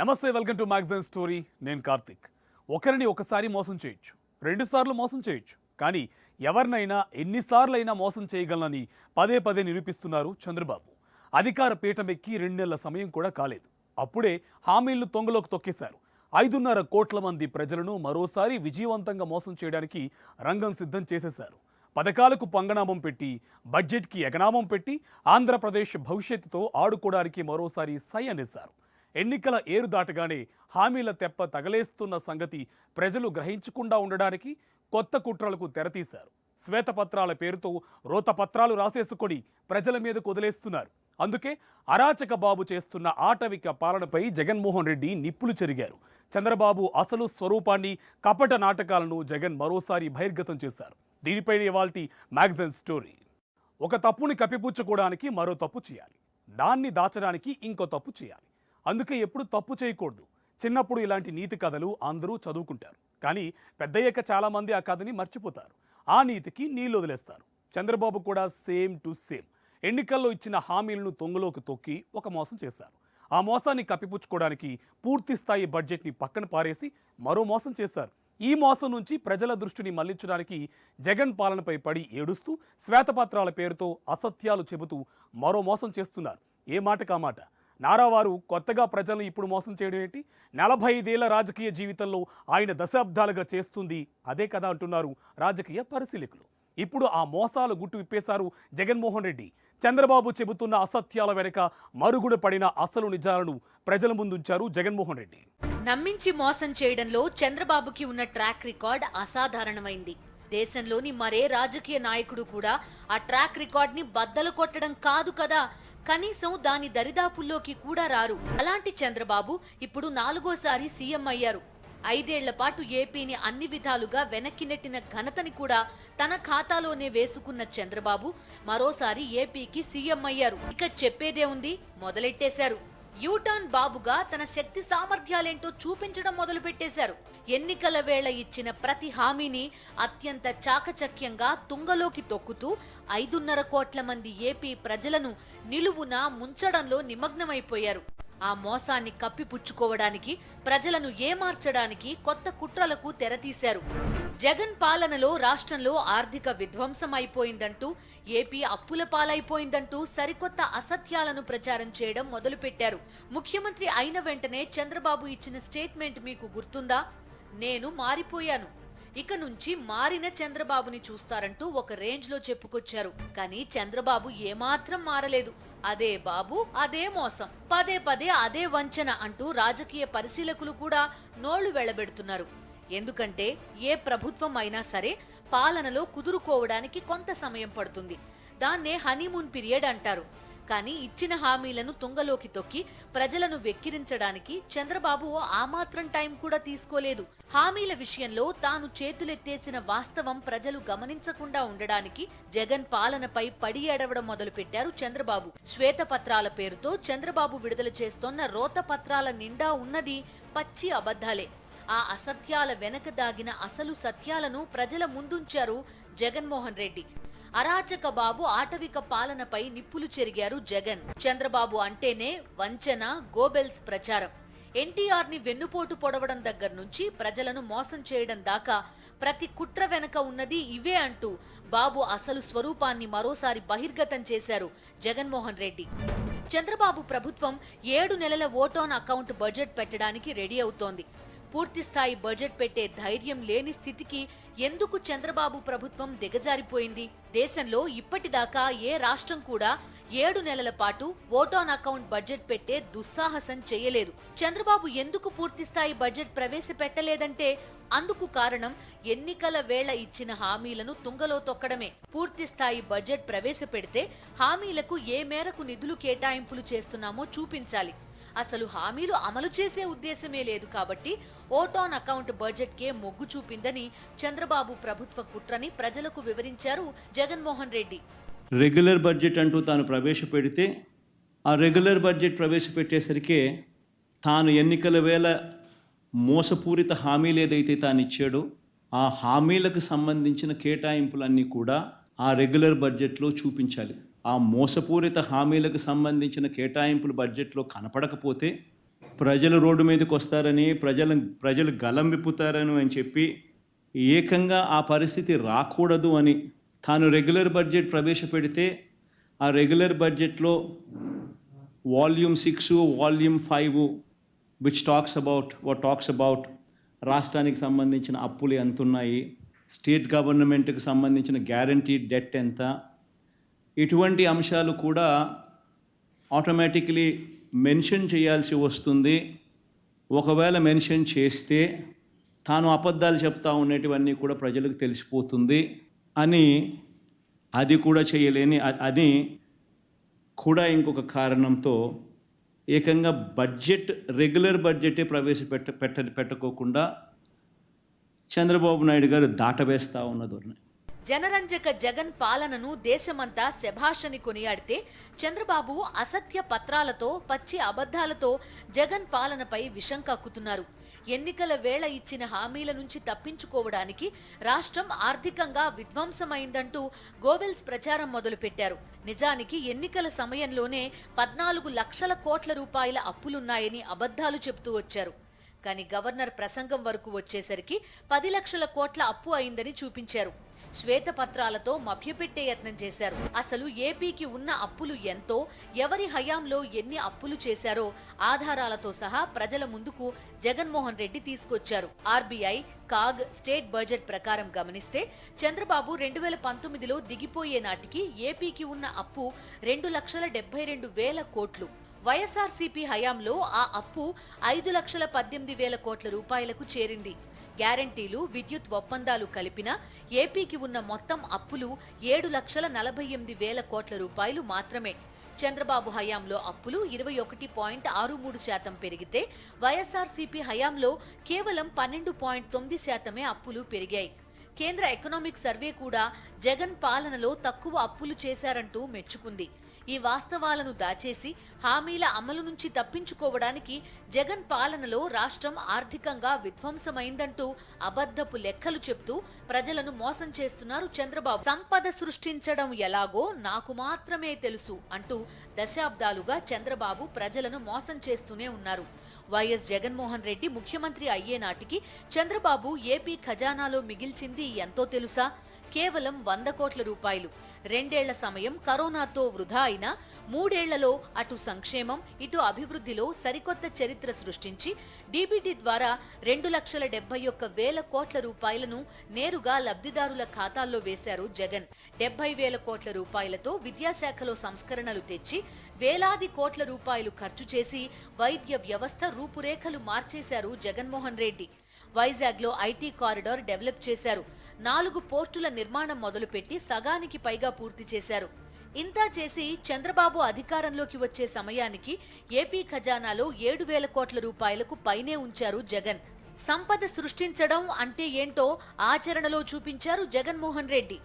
నమస్తే, welcome to magazine story. నేను కార్తిక్. ఒకరిని ఒకసారి మోసం చేయొచ్చు, రెండుసార్లు మోసం చేయొచ్చు, కానీ ఎవరినైనా ఎన్నిసార్లైనా మోసం చేయగలనని పదే పదే నిరూపిస్తున్నారు చంద్రబాబు. అధికార పీఠమెక్కి 2 నెలల సమయం కూడా కాలేదు, అప్పుడే హామీలను తొంగలోకి తొక్కేశారు. 5.5 కోట్ల మంది ప్రజలను మరోసారి విజయవంతంగా మోసం చేయడానికి రంగం సిద్ధం చేసేశారు. పథకాలకు పంగనామం పెట్టి, బడ్జెట్కి ఎగనామం పెట్టి ఆంధ్రప్రదేశ్ భవిష్యత్తుతో ఆడుకోవడానికి మరోసారి సై అనేశారు. ఎన్నికల ఏరు దాటగానే హామీల తెప్ప తగలేస్తున్న సంగతి ప్రజలు గ్రహించకుండా ఉండడానికి కొత్త కుట్రలకు తెరతీశారు. శ్వేతపత్రాల పేరుతో రోతపత్రాలు రాసేసుకొని ప్రజల మీదకు వదిలేస్తున్నారు. అందుకే అరాచక బాబు చేస్తున్న ఆటవిక పాలనపై జగన్మోహన్ రెడ్డి నిప్పులు చెరిగారు. చంద్రబాబు అసలు స్వరూపాన్ని, కపట నాటకాలను జగన్ మరోసారి బహిర్గతం చేశారు. దీనిపైన ఇవాల్టి మ్యాగజైన్ స్టోరీ. ఒక తప్పుని కప్పిపుచ్చుకోవడానికి మరో తప్పు చేయాలి, దాన్ని దాచడానికి ఇంకో తప్పు చేయాలి. అందుకే ఎప్పుడు తప్పు చేయకూడదు. చిన్నప్పుడు ఇలాంటి నీతి కథలు అందరూ చదువుకుంటారు, కానీ పెద్దయ్యాక చాలామంది ఆ కథని మర్చిపోతారు. ఆ నీతికి నీళ్ళు వదిలేస్తారు. చంద్రబాబు కూడా సేమ్ టు సేమ్. ఎన్నికల్లో ఇచ్చిన హామీలను తొంగలోకి తొక్కి ఒక మోసం చేశారు. ఆ మోసాన్ని కప్పిపుచ్చుకోవడానికి పూర్తి స్థాయి బడ్జెట్ని పక్కన పారేసి మరో మోసం చేశారు. ఈ మోసం నుంచి ప్రజల దృష్టిని మళ్లించడానికి జగన్ పాలనపై పడి ఏడుస్తూ శ్వేతపత్రాల పేరుతో అసత్యాలు చెబుతూ మరో మోసం చేస్తున్నారు. ఏ మాట కామాట. నారావారు కొత్తగా ప్రజలను ఇప్పుడు మోసం చేయడం ఏంటి? 45 ఏళ్ల రాజకీయ జీవితంలో ఆయన దశాబ్దాలుగా చేస్తుంది అదే కదా అంటున్నారు రాజకీయ పరిశీలకులు. ఇప్పుడు ఆ మోసాలు గుట్టు విప్పేశారు జగన్మోహన్ రెడ్డి. చంద్రబాబు చెబుతున్న అసత్యాల వెనుక మరుగున పడిన అసలు నిజాలను ప్రజల ముందుంచారు జగన్మోహన్ రెడ్డి. నమ్మించి మోసం చేయడంలో చంద్రబాబుకి ఉన్న ట్రాక్ రికార్డ్ అసాధారణమైంది. దేశంలోని మరే రాజకీయ నాయకుడు కూడా ఆ ట్రాక్ రికార్డ్ ని బద్దలు కొట్టడం కాదు కదా, కనీసం దాని దరిదాపుల్లోకి కూడా రారు. అలాంటి చంద్రబాబు ఇప్పుడు 4వ సారి సీఎం అయ్యారు. 5 ఏళ్ల పాటు ఏపీని అన్ని విధాలుగా వెనక్కి నెట్టిన ఘనతని కూడా తన ఖాతాలోనే వేసుకున్న చంద్రబాబు మరోసారి ఏపీకి సీఎం అయ్యారు. ఇక చెప్పేదే ఉంది, మొదలెట్టేశారు. యూటర్న్ బాబుగా తన శక్తి సామర్థ్యాలేంటో చూపించడం మొదలు పెట్టేశారు. ఎన్నికల వేళ ఇచ్చిన ప్రతి హామీని అత్యంత చాకచక్యంగా తుంగలోకి తొక్కుతూ 5.5 కోట్ల మంది ఏపీ ప్రజలను నిలువున ముంచడంలో నిమగ్నమైపోయారు. ఆ మోసాన్ని కప్పిపుచ్చుకోవడానికి, ప్రజలను ఏమార్చడానికి కొత్త కుట్రలకు తెరతీశారు. జగన్ పాలనలో రాష్ట్రంలో ఆర్థిక విధ్వంసం అయిపోయిందంటూ, ఏపీ అప్పుల పాలైపోయిందంటూ సరికొత్త అసత్యాలను ప్రచారం చేయడం మొదలుపెట్టారు. ముఖ్యమంత్రి అయిన వెంటనే చంద్రబాబు ఇచ్చిన స్టేట్మెంట్ మీకు గుర్తుందా? నేను మారిపోయాను, ఇక నుంచి మారిన చంద్రబాబుని చూస్తారంటూ ఒక రేంజ్ లో చెప్పుకొచ్చారు. కానీ చంద్రబాబు ఏమాత్రం మారలేదు. అదే బాబు, అదే మోసం, పదే పదే అదే వంచన అంటూ రాజకీయ పరిశీలకులు కూడా నోళ్లు వెళ్లబెడుతున్నారు. ఎందుకంటే ఏ ప్రభుత్వం అయినా సరే పాలనలో కుదురుకోవడానికి కొంత సమయం పడుతుంది. దాన్నే హనీమూన్ పీరియడ్ అంటారు. కానీ ఇచ్చిన హామీలను తుంగలోకి తొక్కి ప్రజలను వెక్కిరించడానికి చంద్రబాబు ఆ మాత్రం టైం కూడా తీసుకోలేదు. హామీల విషయంలో తాను చేతులెత్తేసిన వాస్తవం ప్రజలు గమనించకుండా ఉండడానికి జగన్ పాలనపై పడి ఏడవడం మొదలు పెట్టారు చంద్రబాబు. శ్వేతపత్రాల పేరుతో చంద్రబాబు విడుదల చేస్తోన్న రోత పత్రాల నిండా ఉన్నది పచ్చి అబద్ధాలే. ఆ అసత్యాల వెనక దాగిన అసలు సత్యాలను ప్రజల ముందుంచారు జగన్మోహన్ రెడ్డి. అరాచక బాబు ఆటవిక పాలనపై నిప్పులు చెరిగారు జగన్. చంద్రబాబు అంటేనే వంచన, గోబెల్స్ ప్రచారం. ఎన్టీఆర్ ని వెన్నుపోటు పొడవడం దగ్గర నుంచి ప్రజలను మోసం చేయడం దాకా ప్రతి కుట్ర వెనక ఉన్నది ఇవే అంటూ బాబు అసలు స్వరూపాన్ని మరోసారి బహిర్గతం చేశారు జగన్మోహన్ రెడ్డి. చంద్రబాబు ప్రభుత్వం 7 నెలల ఓట్ ఆన్ అకౌంట్ బడ్జెట్ పెట్టడానికి రెడీ అవుతోంది. పూర్తిస్థాయి బడ్జెట్ పెట్టే ధైర్యం లేని స్థితికి ఎందుకు చంద్రబాబు ప్రభుత్వం దిగజారిపోయింది? దేశంలో ఇప్పటిదాకా ఏ రాష్ట్రం కూడా 7 నెలల పాటు ఓట్ ఆన్ అకౌంట్ బడ్జెట్ పెట్టే దుస్సాహసం చేయలేదు. చంద్రబాబు ఎందుకు పూర్తిస్థాయి బడ్జెట్ ప్రవేశపెట్టలేదంటే అందుకు కారణం ఎన్నికల వేళ ఇచ్చిన హామీలను తుంగలో తొక్కడమే. పూర్తిస్థాయి బడ్జెట్ ప్రవేశపెడితే హామీలకు ఏ మేరకు నిధులు కేటాయింపులు చేస్తున్నామో చూపించాలి. అసలు హామీలు అమలు చేసే ఉద్దేశమే లేదు కాబట్టి ఓట్ ఆన్ అకౌంట్ బడ్జెట్ కే మొగ్గు చూపిందని చంద్రబాబు ప్రభుత్వ కుట్రని ప్రజలకు వివరించారు జగన్మోహన్ రెడ్డి. రెగ్యులర్ బడ్జెట్ అంటూ తాను ప్రవేశపెడితే ఆ రెగ్యులర్ బడ్జెట్ ప్రవేశపెట్టేసరికి తాను ఎన్నికల వేళ మోసపూరిత హామీలు ఏదైతే తాను ఇచ్చాడో ఆ హామీలకు సంబంధించిన కేటాయింపులన్నీ కూడా ఆ రెగ్యులర్ బడ్జెట్లో చూపించాలి. ఆ మోసపూరిత హామీలకు సంబంధించిన కేటాయింపులు బడ్జెట్లో కనపడకపోతే ప్రజలు రోడ్డు మీదకి వస్తారని, ప్రజలు గలం విప్పుతారని అని చెప్పి ఏకంగా ఆ పరిస్థితి రాకూడదు అని తాను రెగ్యులర్ బడ్జెట్ ప్రవేశపెడితే ఆ రెగ్యులర్ బడ్జెట్లో volume 6, volume 5 which talks about రాష్ట్రానికి సంబంధించిన అప్పులు ఎంత ఉన్నాయి, స్టేట్ గవర్నమెంట్కి సంబంధించిన గ్యారంటీ డెట్ ఎంత, ఇటువంటి అంశాలు కూడా ఆటోమేటిక్లీ మెన్షన్ చేయాల్సి వస్తుంది. ఒకవేళ మెన్షన్ చేస్తే తాను అబద్ధాలు చెప్తా ఉన్నటివన్నీ కూడా ప్రజలకు తెలిసిపోతుంది అని అది కూడా చేయలేని అని కూడా ఇంకొక కారణంతో ఏకంగా రెగ్యులర్ బడ్జెటే పెట్టకోకుండా చంద్రబాబు నాయుడు గారు దాటవేస్తూ ఉన్న ధోరణి. జనరంజక జగన్ పాలనను దేశమంతా శభాషని కొనియాడితే చంద్రబాబు అసత్య పత్రాలతో, పచ్చి అబద్ధాలతో జగన్ పాలనపై విషం కక్కుతున్నారు. ఎన్నికల వేళ ఇచ్చిన హామీల నుంచి తప్పించుకోవడానికి రాష్ట్రం ఆర్థికంగా విధ్వంసమైందంటూ గోబెల్స్ ప్రచారం మొదలుపెట్టారు. నిజానికి ఎన్నికల సమయంలోనే 14 లక్షల కోట్ల రూపాయల అప్పులున్నాయని అబద్ధాలు చెబుతూ వచ్చారు. కానీ గవర్నర్ ప్రసంగం వరకు వచ్చేసరికి 10 లక్షల కోట్ల అప్పు అయిందని చూపించారు. శ్వేతపత్రాలతో మభ్యపెట్టే యత్నం చేశారు. అసలు ఏపీకి ఉన్న అప్పులు ఎంతో, ఎవరి హయాంలో ఎన్ని అప్పులు చేశారో ఆధారాలతో సహా ప్రజల ముందుకు జగన్మోహన్ రెడ్డి తీసుకొచ్చారు. ఆర్బీఐ, కాగ్ స్టేట్ బడ్జెట్ ప్రకారం గమనిస్తే చంద్రబాబు 2019లో దిగిపోయే నాటికి ఏపీకి ఉన్న అప్పు 2,72,000 కోట్లు. వైఎస్ఆర్సీపీ హయాంలో ఆ అప్పు 5,18,000 కోట్ల రూపాయలకు చేరింది. గ్యారంటీలు, విద్యుత్ ఒప్పందాలు కలిపిన ఏపీకి ఉన్న మొత్తం అప్పులు 7,48,000 కోట్ల రూపాయలు మాత్రమే. చంద్రబాబు హయాంలో అప్పులు 21.63% పెరిగితే వైఎస్ఆర్సీపీ హయాంలో కేవలం 12.9% అప్పులు పెరిగాయి. కేంద్ర ఎకనామిక్ సర్వే కూడా జగన్ పాలనలో తక్కువ అప్పులు చేశారంటూ మెచ్చుకుంది. ఈ వాస్తవాలను దాచేసి హామీల అమలు నుంచి తప్పించుకోవడానికి జగన్ పాలనలో రాష్ట్రం ఆర్థికంగా విధ్వంసమైందంటూ అబద్ధపు లెక్కలు చెప్తూ ప్రజలను మోసం చేస్తున్నారు చంద్రబాబు. సంపద సృష్టించడం ఎలాగో నాకు మాత్రమే తెలుసు అంటూ దశాబ్దాలుగా చంద్రబాబు ప్రజలను మోసం చేస్తూనే ఉన్నారు. వైఎస్ జగన్మోహన్ రెడ్డి ముఖ్యమంత్రి అయ్యే నాటికి చంద్రబాబు ఏపీ ఖజానాలో మిగిల్చింది ఎంతో తెలుసా? కేవలం 100 కోట్ల రూపాయలు. 2 ఏళ్ల సమయం కరోనాతో వృధా అయినా 3 ఏళ్లలో అటు సంక్షేమం, ఇటు అభివృద్ధిలో సరికొత్త చరిత్ర సృష్టించి డీబీటీ ద్వారా 2,71,000 కోట్ల రూపాయలను నేరుగా లబ్ధిదారుల ఖాతాల్లో వేశారు జగన్. 70,000 కోట్ల రూపాయలతో విద్యాశాఖలో సంస్కరణలు తెచ్చి వేలాది కోట్ల రూపాయలు ఖర్చు చేసి వైద్య వ్యవస్థ రూపురేఖలు మార్చేశారు జగన్మోహన్ రెడ్డి. వైజాగ్లో ఐటీ కారిడార్ డెవలప్ చేశారు. 4 పోర్టుల నిర్మాణం మొదలుపెట్టి సగానికి పైగా పూర్తి చేశారు. ఇంతా చేసి చంద్రబాబు అధికారంలోకి వచ్చే సమయానికి ఏపీ ఖజానాలో 7,000 కోట్ల రూపాయలకు పైనే ఉంచారు జగన్. సంపద సృష్టించడం అంటే ఏంటో ఆచరణలో చూపించారు జగన్మోహన్ రెడ్డి.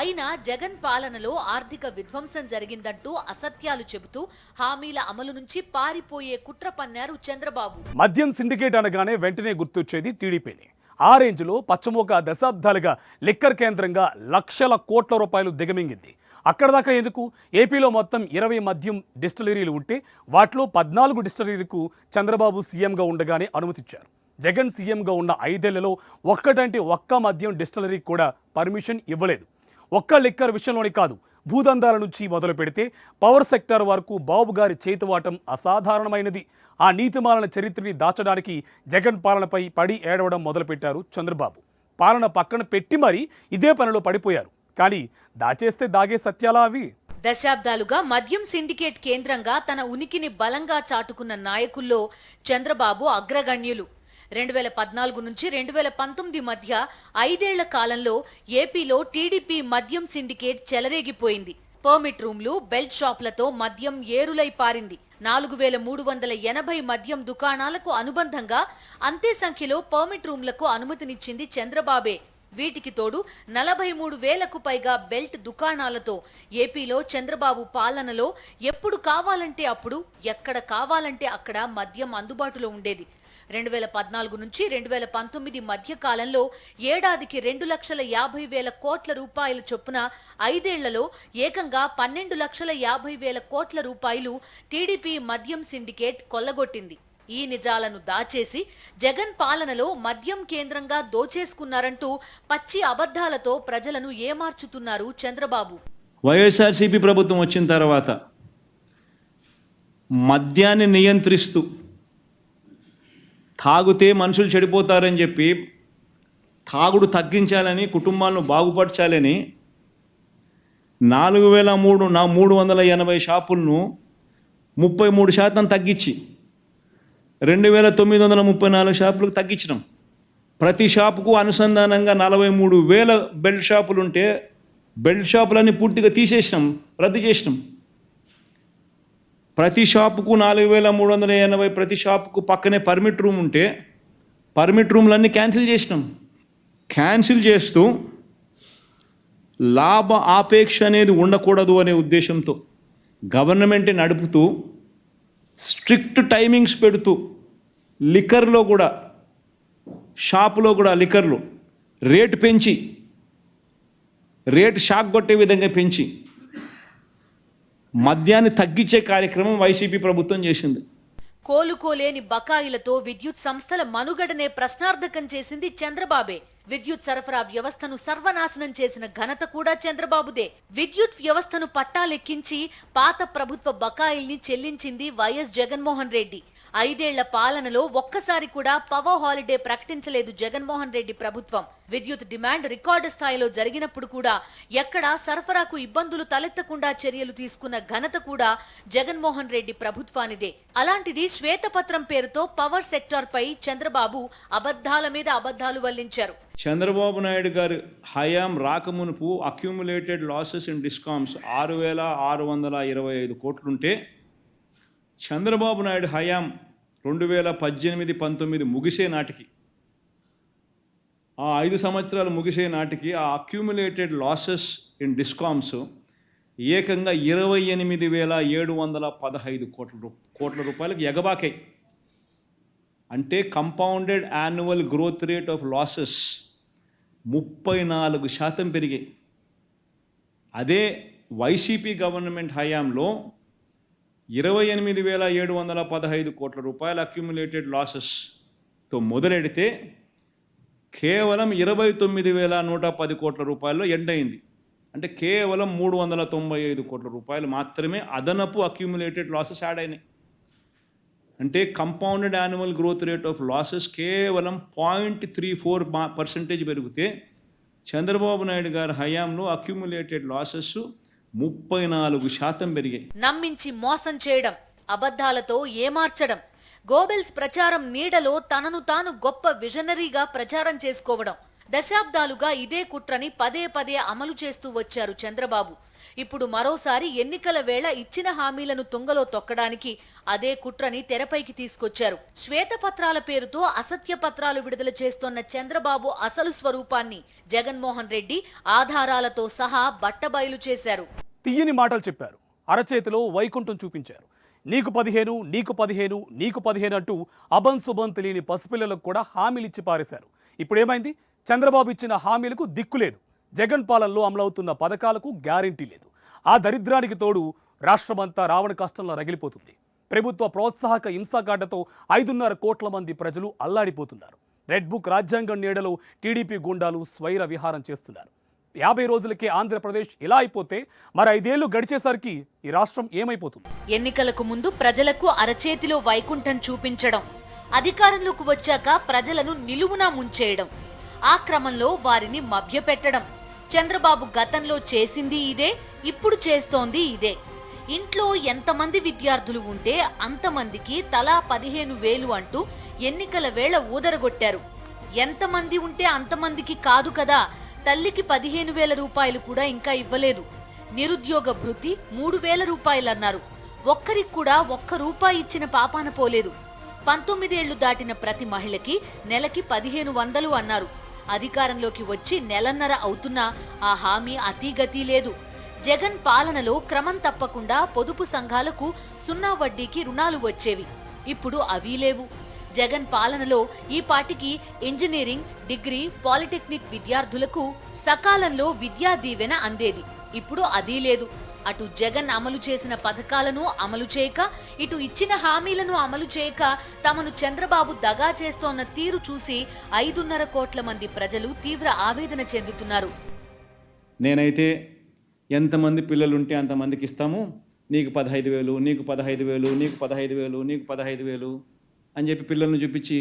అయినా జగన్ పాలనలో ఆర్థిక విధ్వంసం జరిగిందంటూ అసత్యాలు చెబుతూ హామీల అమలు నుంచి పారిపోయే కుట్ర పన్నారు చంద్రబాబు. మద్యం సిండికేట్ అనగానే వెంటనే గుర్తొచ్చేది టీడీపీని. ఆ రేంజ్లో పశ్చిమోక దశాబ్దాలుగా లిక్కర్ కేంద్రంగా లక్షల కోట్ల రూపాయలు దిగమింగింది. అక్కడ దాకా ఎందుకు? ఏపీలో మొత్తం 20 మద్యం డిస్టిలరీలు ఉంటే వాటిలో 14 డిస్టిలరీలకు చంద్రబాబు సీఎంగా ఉండగానే అనుమతిచ్చారు. జగన్ సీఎంగా ఉన్న 5 ఏళ్లలో ఒక్క మద్యం డిస్టిలరీకి కూడా పర్మిషన్ ఇవ్వలేదు. ఒక్క లిక్కర్ విషయంలోనే కాదు, భూదందాల నుంచి మొదలు పెడితే పవర్ సెక్టార్ వరకు బాబు గారి చేతివాటం అసాధారణమైనది. ఆ నీతిమాలిన చరిత్రని దాచడానికి జగన్ పాలనపై పడి ఏడవడం మొదలుపెట్టారు చంద్రబాబు. పాలన పక్కన పెట్టి మరీ ఇదే పనిలో పడిపోయారు. కానీ దాచేస్తే దాగే సత్యాలా అవి? దశాబ్దాలుగా మద్యం సిండికేట్ కేంద్రంగా తన ఉనికిని బలంగా చాటుకున్న నాయకుల్లో చంద్రబాబు అగ్రగణ్యులు. 2014 నుంచి 2019 మధ్య 5 ఏళ్ల కాలంలో ఏపీలో టీడీపీ మద్యం సిండికేట్ చెలరేగిపోయింది. పర్మిట్ రూమ్లు, బెల్ట్ షాపులతో మద్యం ఏరులై పారింది. 4,380 మద్యం దుకాణాలకు అనుబంధంగా అంతే సంఖ్యలో పర్మిట్ రూమ్లకు అనుమతినిచ్చింది చంద్రబాబే. వీటికి తోడు 43,000కు పైగా బెల్ట్ దుకాణాలతో ఏపీలో చంద్రబాబు పాలనలో ఎప్పుడు కావాలంటే అప్పుడు, ఎక్కడ కావాలంటే అక్కడ మద్యం అందుబాటులో ఉండేది. 2014 నుంచి 2019 మధ్య కాలంలో ఏడాదికి 2,50,000 కోట్ల రూపాయల చొప్పున 5 ఏళ్లలో ఏకంగా 12,50,000 కోట్ల రూపాయలు టీడీపీ మద్యం సిండికేట్ కొల్లగొట్టింది. ఈ నిజాలను దాచేసి జగన్ పాలనలో మద్యం కేంద్రంగా దోచేసుకున్నారంటూ పచ్చి అబద్ధాలతో ప్రజలను ఏమార్చుతున్నారు చంద్రబాబు. వైఎస్ఆర్సీపీ ప్రభుత్వం వచ్చిన తర్వాత మద్యాన్ని నియంత్రిస్తూ తాగుతే మనుషులు చెడిపోతారని చెప్పి తాగుడు తగ్గించాలని, కుటుంబాలను బాగుపరచాలని 4,380 షాపులను 33% తగ్గించి 2,934 షాపులకు తగ్గించడం. ప్రతి షాపుకు అనుసంధానంగా 43,000 బెల్ట్ షాపులు ఉంటే బెల్ట్ షాపులన్నీ పూర్తిగా తీసేసినాం, రద్దు చేసినాం. ప్రతి షాపుకు 4,380, ప్రతి షాపుకు పక్కనే పర్మిట్ రూమ్ ఉంటే పర్మిట్ రూమ్లన్నీ క్యాన్సిల్ చేసినాం. క్యాన్సిల్ చేస్తూ లాభ ఆపేక్ష అనేది ఉండకూడదు అనే ఉద్దేశంతో గవర్నమెంట్ నడుపుతూ స్ట్రిక్ట్ టైమింగ్స్ పెడుతూ లిక్కర్లో కూడా, షాపులో కూడా లిక్కర్లు రేటు పెంచి, రేటు షాక్ కొట్టే విధంగా పెంచి మద్యాన్ని తగ్గించే కార్యక్రమం వైసీపీ ప్రభుత్వం చేసింది. కోలుకోలేని బకాయిలతో విద్యుత్ సంస్థల మనుగడనే ప్రశ్నార్థకం చేసింది చంద్రబాబే. విద్యుత్ సరఫరా వ్యవస్థను సర్వనాశనం చేసిన ఘనత కూడా చంద్రబాబుదే. విద్యుత్ వ్యవస్థను పట్టాలెక్కించి పాత ప్రభుత్వ బకాయిల్ని చెల్లించింది వైఎస్ జగన్మోహన్ రెడ్డి. 5 ఏళ్ల పాలనలో ఒక్కసారి కూడా పవర్ హాలిడే ప్రకటించలేదు జగన్మోహన్ రెడ్డి ప్రభుత్వం. విద్యుత్ డిమాండ్ రికార్డు స్థాయిలో జరిగినప్పుడు కూడా ఎక్కడా సరఫరాకు ఇబ్బందులు తలెత్తకుండా చర్యలు తీసుకున్న ఘనత కూడా జగన్మోహన్ రెడ్డి ప్రభుత్వానిదే. అలాంటిది శ్వేతపత్రం పేరుతో పవర్ సెక్టార్ పై చంద్రబాబు అబద్ధాల మీద అబద్ధాలు వల్లించారు. చంద్రబాబు నాయుడు గారు హయాం రాకమునుపు అక్యూములేటెడ్ లాసెస్ ఇన్ డిస్కామ్స్ 6,625 కోట్లుంటే చంద్రబాబు నాయుడు హయాం 2018-19 ముగిసే నాటికి, ఆ 5 సంవత్సరాలు ముగిసే నాటికి ఆ అక్యూములేటెడ్ లాసెస్ ఇన్ డిస్కామ్స్ ఏకంగా 28,715 కోట్ల రూపాయలకు ఎగబాకాయి. అంటే compounded annual growth rate of losses 34% పెరిగాయి. అదే వైసీపీ గవర్నమెంట్ హయాంలో 28,715 కోట్ల రూపాయల అక్యుములేటెడ్ లాసెస్తో మొదలెడితే కేవలం 29,110 కోట్ల రూపాయల్లో ఎండ్ అయింది. అంటే కేవలం 395 కోట్ల రూపాయలు మాత్రమే అదనపు అక్యుములేటెడ్ లాసెస్ యాడ్ అయినాయి. అంటే compounded annual growth rate of losses కేవలం 0.34% పెరిగితే చంద్రబాబు నాయుడు గారి హయాంలో అక్యుములేటెడ్ లాసెస్ 34% పెరిగాయి. నమ్మించి మోసం చేయడం, అబద్ధాలతో ఏమార్చడం, గోబెల్స్ ప్రచారం నీడలో తనను తాను గొప్ప విజనరీగా ప్రచారం చేసుకోవడం, దశాబ్దాలుగా ఇదే కుట్రని పదే పదే అమలు చేస్తూ వచ్చారు చంద్రబాబు. ఇప్పుడు మరోసారి ఎన్నికల వేళ ఇచ్చిన హామీలను తుంగలో తొక్కడానికి అదే కుట్రని తెరపైకి తీసుకొచ్చారు. శ్వేతపత్రాల పేరుతో అసత్య పత్రాలు విడుదల చేస్తోన్న చంద్రబాబు అసలు స్వరూపాన్ని జగన్మోహన్ రెడ్డి ఆధారాలతో సహా బట్టబయలు చేశారు. తీయని మాటలు చెప్పారు, అరచేతిలో వైకుంఠం చూపించారు. నీకు 15, నీకు 15, నీకు 15 అంటూ అబంశుభం తెలియని పసిపిల్లలకు కూడా హామీలిచ్చి పారేశారు. ఇప్పుడేమైంది? చంద్రబాబు ఇచ్చిన హామీలకు దిక్కు లేదు. జగన్ పాలనలో అమలవుతున్న పథకాలకు గ్యారెంటీ లేదు. ఆ దరిద్రానికి తోడు రాష్ట్రమంతా రావణ కష్టంలో రగిలిపోతుంది. ప్రభుత్వ ప్రోత్సాహక హింసాకాండతో 5.5 కోట్ల మంది ప్రజలు అల్లాడిపోతున్నారు. రెడ్ బుక్ రాజ్యాంగం నీడలో టీడీపీ గుండాలు స్వైర విహారం చేస్తున్నారు. 50 రోజులకే ఆంధ్రప్రదేశ్ ఇలా అయిపోతే మరి 5 ఏళ్లు గడిచేసరికి ఈ రాష్ట్రం ఏమైపోతుంది? ఎన్నికలకు ముందు ప్రజలకు అరచేతిలో వైకుంఠం చూపించడం, అధికారంలోకి వచ్చాక ప్రజలను నిలువునా ముంచేయడం, ఆ క్రమంలో వారిని మభ్యపెట్టడం. చంద్రబాబు గతంలో చేసింది ఇదే, ఇప్పుడు చేస్తోంది ఇదే. ఇంట్లో ఎంతమంది విద్యార్థులు ఉంటే అంతమందికి తలా 15,000 అంటూ ఎన్నికల వేళ ఊదరగొట్టారు. ఎంతమంది ఉంటే అంతమందికి కాదు కదా, తల్లికి 15,000 రూపాయలు కూడా ఇంకా ఇవ్వలేదు. నిరుద్యోగ భృతి 3,000 రూపాయలు అన్నారు. ఒక్కరికి కూడా ₹1 ఇచ్చిన పాపాన పోలేదు. 19 ఏళ్లు దాటిన ప్రతి మహిళకి నెలకి 1,500 అన్నారు. అధికారంలోకి వచ్చి నెలన్నర అవుతున్నా ఆ హామీ అతీగతి లేదు. జగన్ పాలనలో క్రమం తప్పకుండా పొదుపు సంఘాలకు 0 వడ్డీకి రుణాలు వచ్చేవి. ఇప్పుడు అవి లేవు. జగన్ పాలనలో ఈ పాటికి ఇంజనీరింగ్, డిగ్రీ, పాలిటెక్నిక్ విద్యార్థులకు సకాలంలో విద్యా దీవెన అందేది. ఇప్పుడు అదీ లేదు. అటు జగన్ అమలు చేసిన పథకాలను అమలు చేయక, ఇటు ఇచ్చిన హామీలను అమలు చేయక తమను చంద్రబాబు దగా చేస్తోన్న తీరు చూసి 5.5 కోట్ల మంది ప్రజలు తీవ్ర ఆవేదన చెందుతున్నారు. నేనైతే ఎంతమంది పిల్లలుంటే అంతమందికి ఇస్తాము, నీకు 15,000, నీకు 15,000, నీకు 15,000, నీకు 15,000 అని చెప్పి పిల్లల్ని చూపించి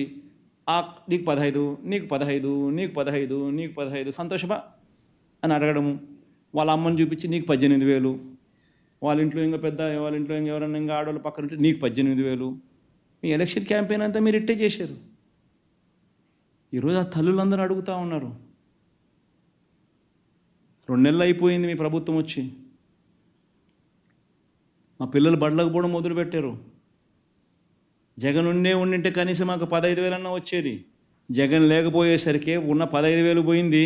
నీకు 15, నీకు 15, నీకు 15, నీకు 15 సంతోషమా అని అడగడము. వాళ్ళ అమ్మని చూపించి నీకు 18,000, వాళ్ళ ఇంట్లో ఇంకా వాళ్ళ ఇంట్లో ఎవరన్నా ఇంకా ఆడవాళ్ళు పక్కన ఉంటే నీకు 18,000. మీ ఎలక్షన్ క్యాంపెయిన్ అంతా మీరు ఇట్టే చేశారు. ఈరోజు ఆ తల్లులందరూ అడుగుతూ ఉన్నారు. 2 నెలలు అయిపోయింది మీ ప్రభుత్వం వచ్చి, మా పిల్లలు బడులకు పోవడం మొదలుపెట్టారు. జగన్ ఉండింటే కనీసం మాకు 15,000 అన్నా వచ్చేది. జగన్ లేకపోయేసరికి ఉన్న 15,000 పోయింది,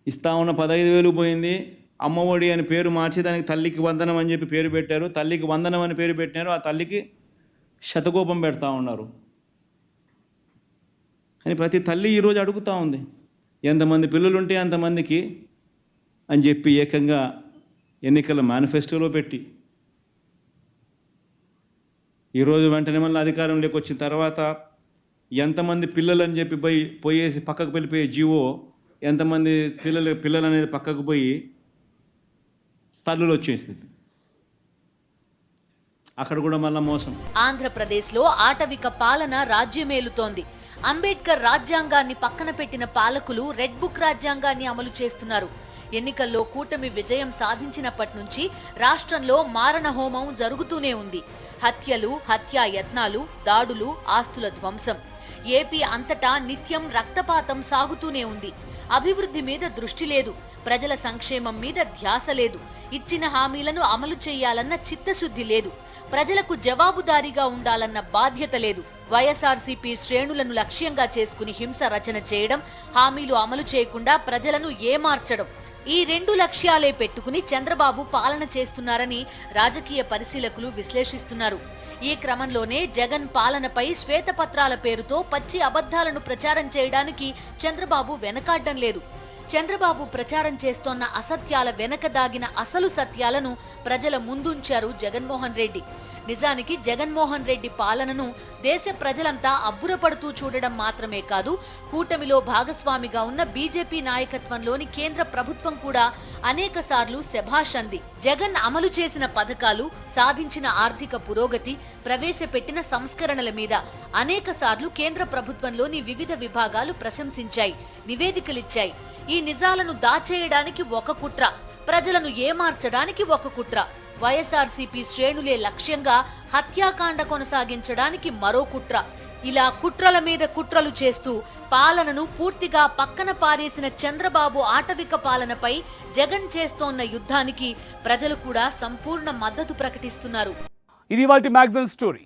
ఇస్తా ఉన్న 15,000 పోయింది. అమ్మఒడి అని పేరు మార్చి దానికి తల్లికి వందనం అని చెప్పి పేరు పెట్టారు. తల్లికి వందనం అని పేరు పెట్టినారు, ఆ తల్లికి శతకోపం పెడతా ఉన్నారు అని ప్రతి తల్లి ఈరోజు అడుగుతూ ఉంది. ఎంతమంది పిల్లలు ఉంటే అంతమందికి అని చెప్పి ఏకంగా ఎన్నికల మేనిఫెస్టోలో పెట్టి ఈరోజు వెంటనే మళ్ళీ అధికారంలోకి వచ్చిన తర్వాత ఎంతమంది పిల్లలు అని చెప్పి పోయేసి పక్కకు వెళ్ళిపోయే జీవో, ఎంతమంది పిల్లలు అనేది పక్కకు పోయి తల్లులు వచ్చేస్తుంది. అక్కడ కూడా మళ్ళీ మోసం. ఆంధ్రప్రదేశ్లో ఆటవిక పాలన రాజ్యమేలుతోంది. అంబేద్కర్ రాజ్యాంగాన్ని పక్కన పెట్టిన పాలకులు రెడ్ బుక్ రాజ్యాంగాన్ని అమలు చేస్తున్నారు. ఎన్నికల్లో కూటమి విజయం సాధించినప్పటి నుంచి రాష్ట్రంలో మారణ హోమం జరుగుతూనే ఉంది. హత్యలు, హత్యా యత్నాలు, దాడులు, ఆస్తుల ధ్వంసం. ఏపీ అంతటా నిత్యం రక్తపాతం సాగుతూనే ఉంది. అభివృద్ధి మీద దృష్టి లేదు, ప్రజల సంక్షేమం మీద ధ్యాస లేదు, ఇచ్చిన హామీలను అమలు చేయాలన్న చిత్తశుద్ధి లేదు, ప్రజలకు జవాబుదారీగా ఉండాలన్న బాధ్యత లేదు. వైఎస్ఆర్సీపీ శ్రేణులను లక్ష్యంగా చేసుకుని హింస రచన చేయడం, హామీలు అమలు చేయకుండా ప్రజలను ఏమార్చడం, ఈ 2 లక్ష్యాలే పెట్టుకుని చంద్రబాబు పాలన చేస్తున్నారని రాజకీయ పరిశీలకులు విశ్లేషిస్తున్నారు. ఈ క్రమంలోనే జగన్ పాలనపై శ్వేతపత్రాల పేరుతో పచ్చి అబద్ధాలను ప్రచారం చేయడానికి చంద్రబాబు వెనకాడ్డం లేదు. చంద్రబాబు ప్రచారం చేస్తోన్న అసత్యాల వెనక దాగిన అసలు సత్యాలను ప్రజల ముందుంచారు జగన్మోహన్ రెడ్డి. నిజానికి జగన్మోహన్ రెడ్డి పాలనను దేశ ప్రజలంతా అబ్బురపడుతూ చూడడం మాత్రమే కాదు, కూటమిలో భాగస్వామిగా ఉన్న బీజేపీ నాయకత్వంలోని కేంద్ర ప్రభుత్వం కూడా అనేకసార్లు శభాష్ అంది. జగన్ అమలు చేసిన పథకాలు, సాధించిన ఆర్థిక పురోగతి, ప్రవేశపెట్టిన సంస్కరణల మీద అనేకసార్లు కేంద్ర ప్రభుత్వంలోని వివిధ విభాగాలు ప్రశంసించాయి, నివేదికలిచ్చాయి. ఈ నిజాలను దాచేయడానికి ఒక కుట్ర, ప్రజలను ఏమార్చడానికి ఒక కుట్ర, వైఎస్ఆర్సీపీ శ్రేణులే లక్ష్యంగా హత్యాకాండ కొనసాగించడానికి మరో కుట్ర. ఇలా కుట్రల మీద కుట్రలు చేస్తూ పాలనను పూర్తిగా పక్కన పారేసిన చంద్రబాబు ఆటవిక పాలనపై జగన్ చేస్తోన్న యుద్ధానికి ప్రజలు కూడా సంపూర్ణ మద్దతు ప్రకటిస్తున్నారు. ఇది ఇవాల్టి మ్యాగజైన్ స్టోరీ.